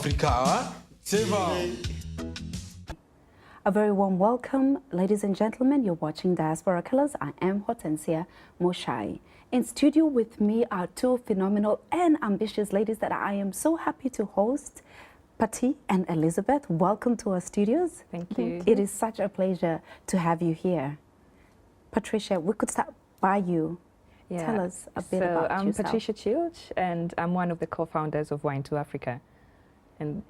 Wine2Africa, c'est bon. A very warm welcome, ladies and gentlemen. You're watching Diaspora Colors. I am Hortensia Moshai. In studio with me are two phenomenal and ambitious ladies that I am so happy to host, Patty and Elizabeth. Welcome to our studios. Thank you. It is such a pleasure to have you here. Patricia, we could start by you. Yeah. Tell us a bit about I'm yourself. Patricia Tschiltsch, and I'm one of the co-founders of Wine2Africa. And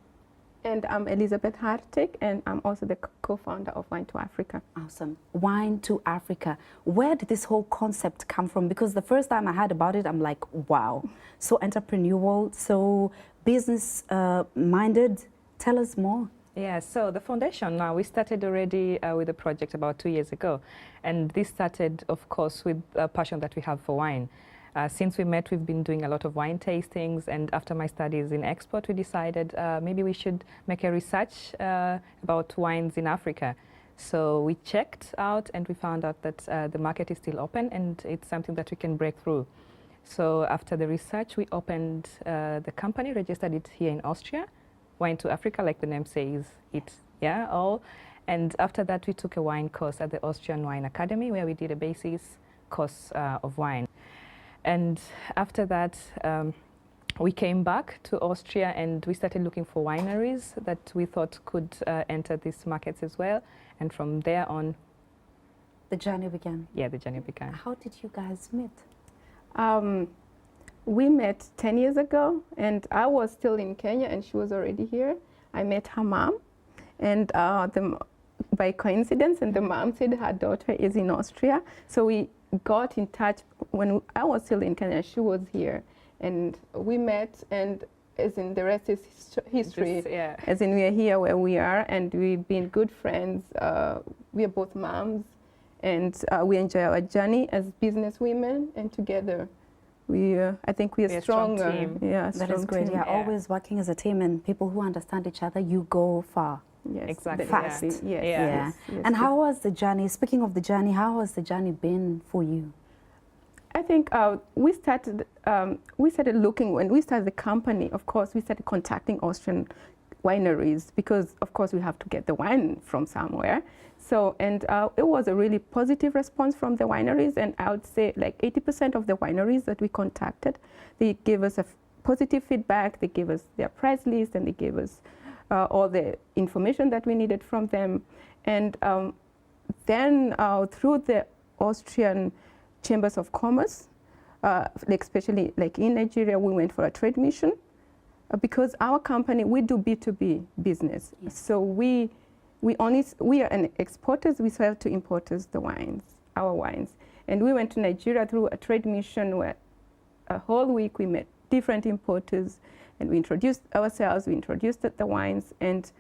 I'm Elizabeth Hartig, and I'm also the co-founder of Wine2Africa. Awesome. Wine2Africa. Where did this whole concept come from? Because the first time I heard about it, I'm like, wow. So entrepreneurial, so business-minded. Tell us more. Yeah, so the foundation now, we started already with a project about 2 years ago. And this started, of course, with a passion that we have for wine. Since we met, we've been doing a lot of wine tastings, and after my studies in export, we decided maybe we should make a research about wines in Africa. So we checked out and we found out that the market is still open and it's something that we can break through. So after the research, we opened the company, registered it here in Austria, Wine2Africa, like the name says it, yeah, all. And after that, we took a wine course at the Austrian Wine Academy, where we did a basis course of wine. And after that, we came back to Austria and we started looking for wineries that we thought could enter these markets as well. And from there on, The journey began. yeah, the journey began. How did you guys meet? We met 10 years ago, and I was still in Kenya, and she was already here. I met her mom, and by coincidence, and the mom said her daughter is in Austria. So we got in touch when I was still in Kenya. She was here, and we met, and as in the rest is history. Just, yeah. As in we are here where we are, and we've been good friends. We are both moms, and we enjoy our journey as business women, and together I think we are We're a strong stronger. team. Yeah, That is strong great. team. Yeah, Yeah. always working as a team and people who understand each other, you go far. Yes, Exactly, Fast. Yes, yeah. Yeah. yes, yes, And yes. how was the journey? Speaking of the journey, how has the journey been for you? I think we started looking, when we started the company, of course, we started contacting Austrian wineries because, of course, we have to get the wine from somewhere. So, and it was a really positive response from the wineries, and I would say like 80% of the wineries that we contacted, they gave us a positive feedback, they gave us their price list, and they gave us all the information that we needed from them. And then through the Austrian Chambers of Commerce, like especially like in Nigeria, we went for a trade mission because our company, we do B2B business. Yes. So we are an exporters, we sell to importers the wines, our wines. And we went to Nigeria through a trade mission where a whole week we met different importers and we introduced ourselves, we introduced the wines, and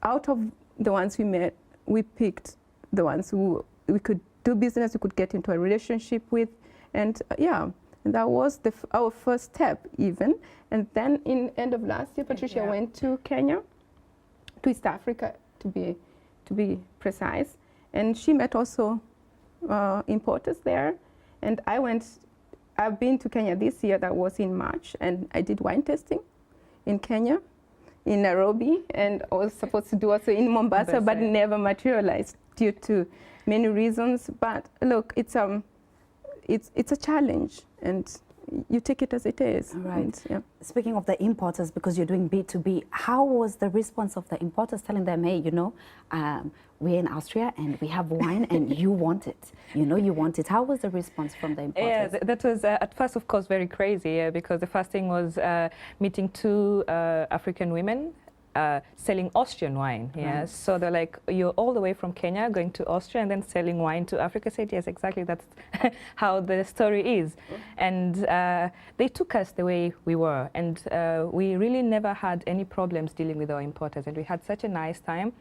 out of the ones we met, we picked the ones who we could do business, we could get into a relationship with, and yeah, and that was our first step even. And then in end of last year, Patricia Yeah. went to Kenya, to East Africa to be precise, and she met also importers there. And I've been to Kenya this year, that was in March, and I did wine tasting in Kenya, in Nairobi, and I was supposed to do also in Mombasa, but never materialized due to many reasons. But look, it's a challenge, and you take it as it is. Right. And, yeah. Speaking of the importers, because you're doing B2B, how was the response of the importers telling them, hey, you know, we're in Austria and we have wine and you want it. You know, you want it. How was the response from the importers? Yeah, that was at first, of course, very crazy because the first thing was meeting two African women selling Austrian wine. Yeah, Right. so they're like, you're all the way from Kenya going to Austria and then selling wine to Africa. I said, yes, exactly. That's how the story is. And they took us the way we were, and we really never had any problems dealing with our importers, and we had such a nice time.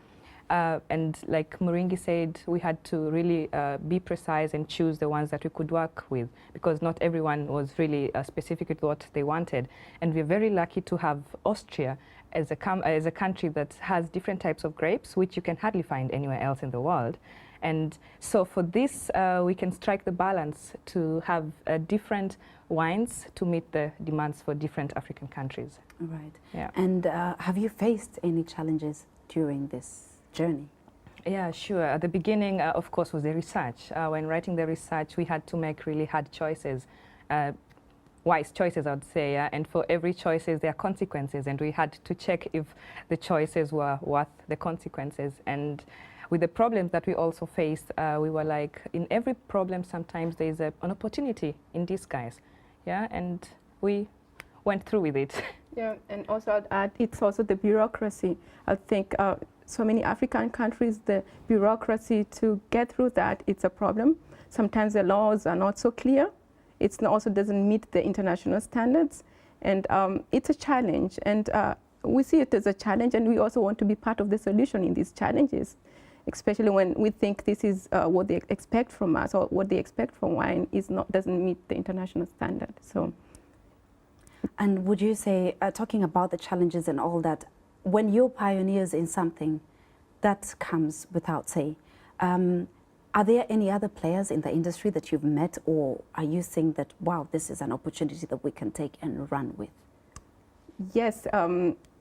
And like Muringi said, we had to really be precise and choose the ones that we could work with, because not everyone was really specific with what they wanted. And we're very lucky to have Austria as a country that has different types of grapes, which you can hardly find anywhere else in the world. And so for this, we can strike the balance to have different wines to meet the demands for different African countries. Right. Yeah. And have you faced any challenges during this journey? Yeah, sure. At the beginning, of course, was the research. When writing the research, we had to make really hard choices, wise choices, I would say. Yeah? And for every choices, there are consequences, and we had to check if the choices were worth the consequences. And with the problems that we also faced, we were like, in every problem, sometimes there is an opportunity in disguise. Yeah, and we went through with it. Yeah, and also I'd add, it's also the bureaucracy. I think so many African countries, the bureaucracy to get through that, it's a problem. Sometimes the laws are not so clear. It also doesn't meet the international standards. And it's a challenge. And we see it as a challenge, and we also want to be part of the solution in these challenges, especially when we think this is what they expect from us, or what they expect from wine doesn't meet the international standard. So. And would you say, talking about the challenges and all that, when you're pioneers in something, that comes without say. Are there any other players in the industry that you've met, or are you saying that, wow, this is an opportunity that we can take and run with? Yes,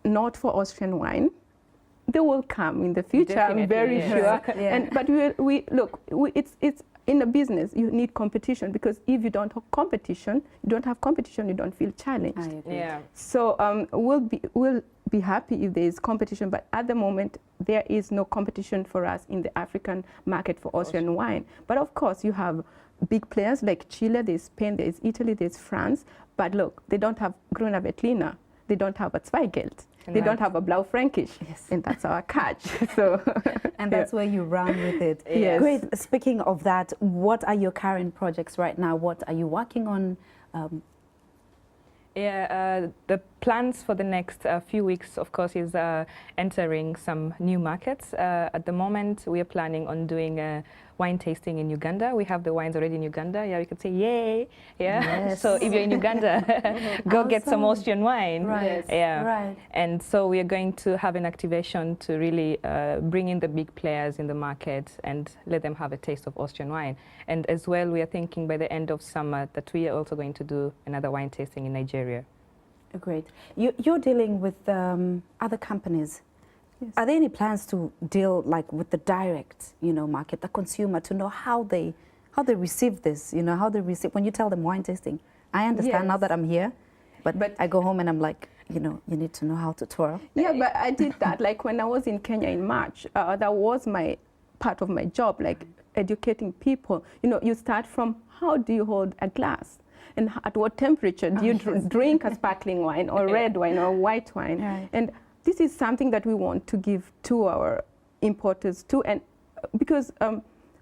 not for Austrian wine. They will come in the future, Definitely, I'm very yes. sure. Yeah. And, but it's in a business, you need competition, because if you don't have competition, you don't feel challenged. I agree. Yeah. So we'll be happy if there is competition, but at the moment there is no competition for us in the African market for Austrian wine. But of course you have big players like Chile, there's Spain, there's Italy, there's France, but look, they don't have Grüner Veltliner, they don't have a Zweigelt, they don't have a Blaufränkisch, Yes. and that's our catch. So, And that's where you run with it. Yes. Great. Speaking of that, what are your current projects right now? What are you working on? The plans for the next few weeks, of course, is entering some new markets. At the moment, we are planning on doing wine tasting in Uganda. We have the wines already in Uganda. Yeah, we could say yay. Yeah. Yes. So if you're in Uganda, go get some Awesome. Austrian wine. Right. Yeah. Right. And so we are going to have an activation to really bring in the big players in the market and let them have a taste of Austrian wine. And as well, we are thinking by the end of summer that we are also going to do another wine tasting in Nigeria. Great. You're dealing with other companies. Yes. Are there any plans to deal like with the direct, market, the consumer, to know how they receive this, how they receive when you tell them wine tasting? I understand now Yes. that I'm here, but I go home and I'm like, you need to know how to twirl. yeah, but I did that. Like when I was in Kenya in March, that was my part of my job, like educating people. You start from how do you hold a glass? And at what temperature do you drink a sparkling wine or red wine or white wine? Right. And this is something that we want to give to our importers too. And because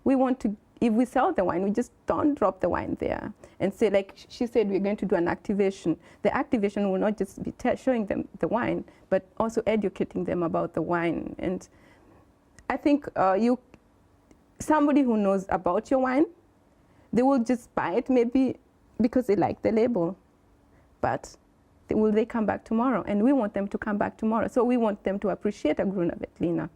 we want to, if we sell the wine, we just don't drop the wine there and say, like she said, we're going to do an activation. The activation will not just be showing them the wine, but also educating them about the wine. And I think somebody who knows about your wine, they will just buy it maybe because they like the label, but will they come back tomorrow? And we want them to come back tomorrow. So we want them to appreciate a Grüner Veltliner,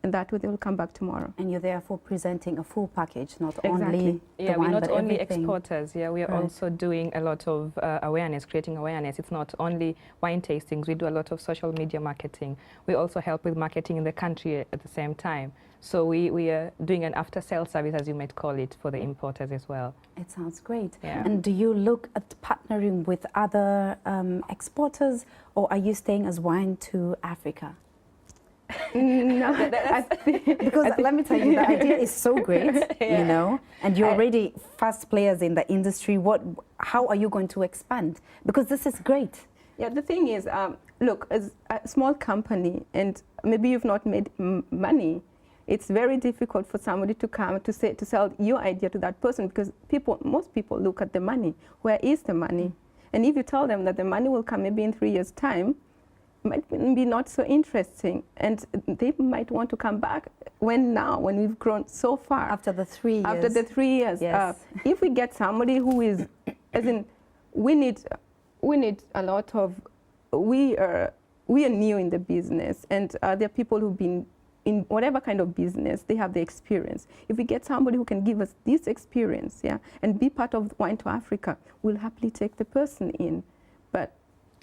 and that way they will come back tomorrow. And you're therefore presenting a full package, not Exactly. only the Yeah, wine, we're not but only everything. exporters. Yeah, we are Right. also doing a lot of awareness, creating awareness. It's not only wine tastings. We do a lot of social media marketing. We also help with marketing in the country at the same time. So we are doing an after-sale service, as you might call it, for the importers as well. It sounds great. Yeah. And do you look at partnering with other exporters, or are you staying as Wine2Africa? No, I think, Because let me tell you, the idea is so great, and you're already fast players in the industry. How are you going to expand? Because this is great. yeah, the thing is, look, as a small company, and maybe you've not made money, it's very difficult for somebody to come to sell your idea to that person, because most people look at the money. Where is the money? And if you tell them that the money will come maybe in 3 years' time, it might be not so interesting, and they might want to come back when we've grown so far. After the 3 years. After the 3 years, Yes. if we get somebody who is, as in, we need a lot of. We are new in the business, and there are people who've been in whatever kind of business, they have the experience. If we get somebody who can give us this experience, and be part of Wine2Africa, we'll happily take the person in. But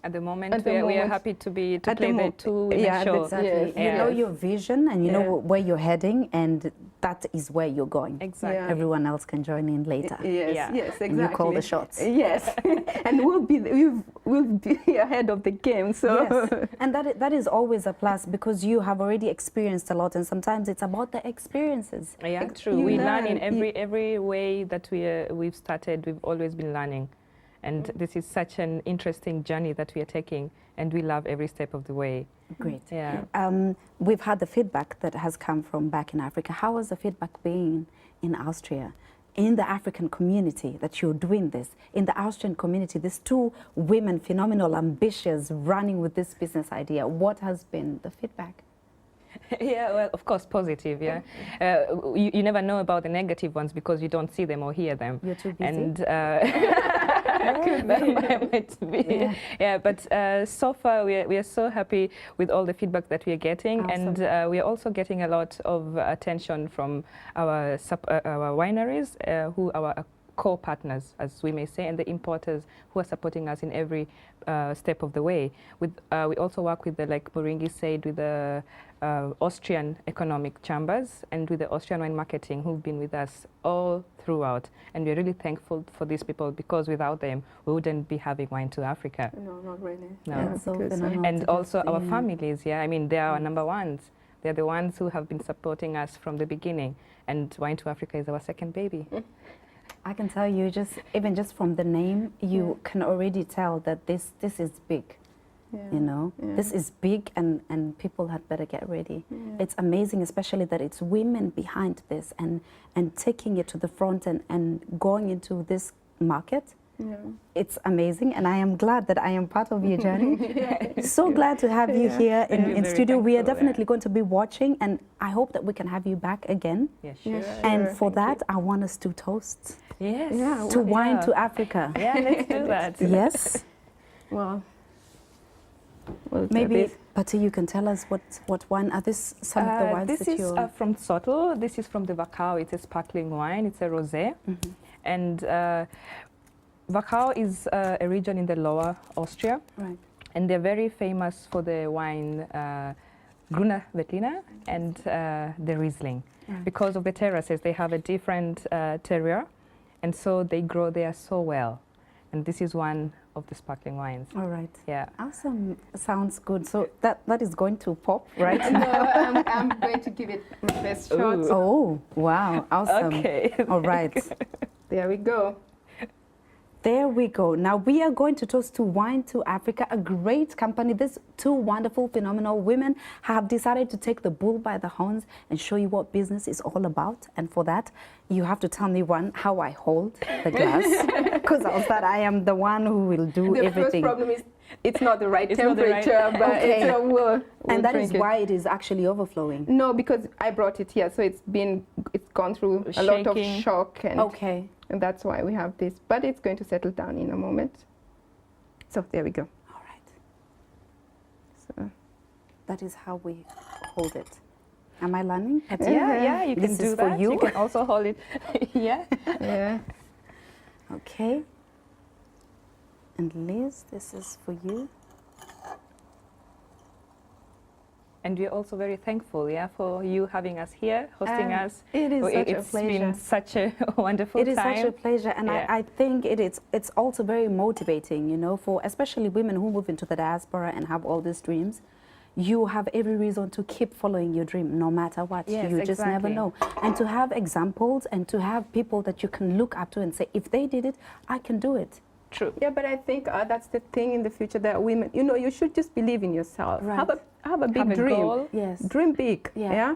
At the moment, we are happy to play the two women show. Exactly. Yeah. You know your vision and you know where you're heading, and that is where you're going. Exactly. Yeah. Everyone else can join in later. Yes, Yeah. yes, exactly. And you call the shots. Yes, and we'll be ahead of the game. So Yes, and that is always a plus because you have already experienced a lot, and sometimes it's about the experiences. Yeah, true. You We learn learn. in every way that we've started. We've always been learning, and this is such an interesting journey that we are taking, and we love every step of the way. Great. Yeah. We've had the feedback that has come from back in Africa. How has the feedback been in Austria? In the African community that you're doing this, in the Austrian community, these two women, phenomenal, ambitious, running with this business idea, what has been the feedback? Yeah, well, of course, positive, yeah. You never know about the negative ones because you don't see them or hear them. You're too busy? And that might be. Yeah, but so far we are so happy with all the feedback that we are getting. Awesome. And we are also getting a lot of attention from our wineries, who are our co-partners, as we may say, and the importers who are supporting us in every step of the way. We also work with like Moringi said, with the Austrian economic chambers and with the Austrian wine marketing, who've been with us all throughout. And we're really thankful for these people because without them, we wouldn't be having Wine2Africa. no, not really. No. Yeah, That's so because, phenomenal. And to also just our see. families, yeah. I mean, they are our number ones. They're the ones who have been supporting us from the beginning. And Wine2Africa is our second baby. I can tell you, even just from the name, you can already tell that this is big. Yeah. You know, Yeah. this is big, and people had better get ready. Yeah. It's amazing, especially that it's women behind this and taking it to the front and going into this market. Yeah. It's amazing, and I am glad that I am part of your journey. So glad to have you here And we're in very studio. We are thankful, definitely going to be watching, and I hope that we can have you back again. Yeah, sure. Yes. And Sure, for thank that, I want us to toast Yes. Yeah, to Yeah. Wine2Africa. Yeah, let's do that. Yes. Well, we'll do Maybe, this. Patti, you can tell us what wine are this? Some of the wines This that is you're. from Tschiltsch. This is from the Wachau. It's a sparkling wine. It's a rosé. Mhm. And Wachau is a region in the Lower Austria. Right. And they're very famous for the wine Grüner Veltliner and the Riesling. Right. Because of the terraces, they have a different terroir. And so they grow there so well. And this is one of the sparkling wines. All right. Yeah. Awesome. Sounds good. So that is going to pop, right? No, I'm going to give it my best shot. Ooh. Oh, wow. Awesome. Okay. All right. There we go. There we go. Now we are going to toast to Wine2Africa, a great company. These two wonderful, phenomenal women have decided to take the bull by the horns and show you what business is all about. And for that, you have to tell me, one, how I hold the glass, because I am the one who will do The everything. first problem is it's not the right It's not the right- temperature, but Okay. we'll And that is drink it. why it is actually overflowing. No, because I brought it here, so it's gone through a lot of Shaking. shock, Okay. and that's why we have this. But it's going to settle down in a moment. So there we go. All right. So, That is how we hold it. Am I learning? Patti? Yeah, you can This do is for that. you. You can also hold it. Yeah. yeah. Okay. And Liz, this is for you. And we're also very thankful, yeah, for you having us here, hosting us. It is Oh, such a It's pleasure. been such a wonderful It is time. such a pleasure, and Yeah. I think it's also very motivating, you know, for especially women who move into the diaspora and have all these dreams. You have every reason to keep following your dream, no matter what. Yes, you just never exactly. know. And to have examples and to have people that you can look up to and say, if they did it, I can do it. True. Yeah, but I think that's the thing in the future that women, you know, you should just believe in yourself. Right. Have a big Have a dream. goal. Yes. Dream big. Yeah. Yeah.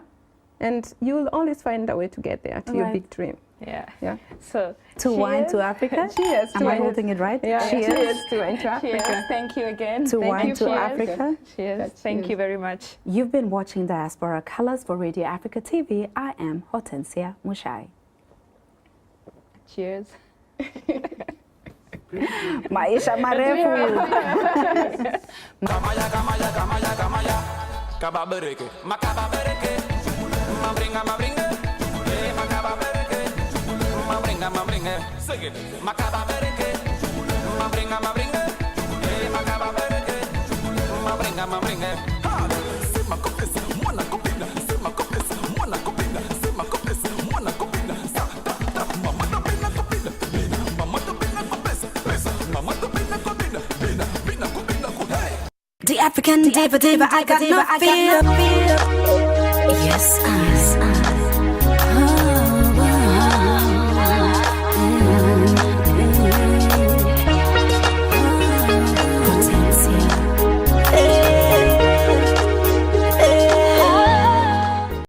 And you'll always find a way to get there to your Right. big dream. Yeah. Yeah. So, To cheers. Wine2Africa. Cheers. Am to I Wine- holding it right? Yeah. Cheers. Cheers to Wine2Africa. Cheers. Thank you again. To Thank you. Wine2Africa. Cheers. Thank you very much. You've been watching Diaspora Colors for Radio Africa TV. I am Hortensia Mushai. Cheers. Maisha marefu. Kamaya, kamaya, kamaya, kamaya. Kababereke, makababereke. Mabringa. Makababereke. Mabringa. Sing it. Makababereke. Mabringa. Makababereke. bringa, ma bringa. Sema kopesa, mwana kopina. Sema kopesa, mwana kopina. Sema kopesa, mwana kopina. Mama to bina kopina. Bina, mama to bina kopesa. Pesa, mama to bina kopina. Bina, bina kopina kopina. The African diva, I got no fear. Yes,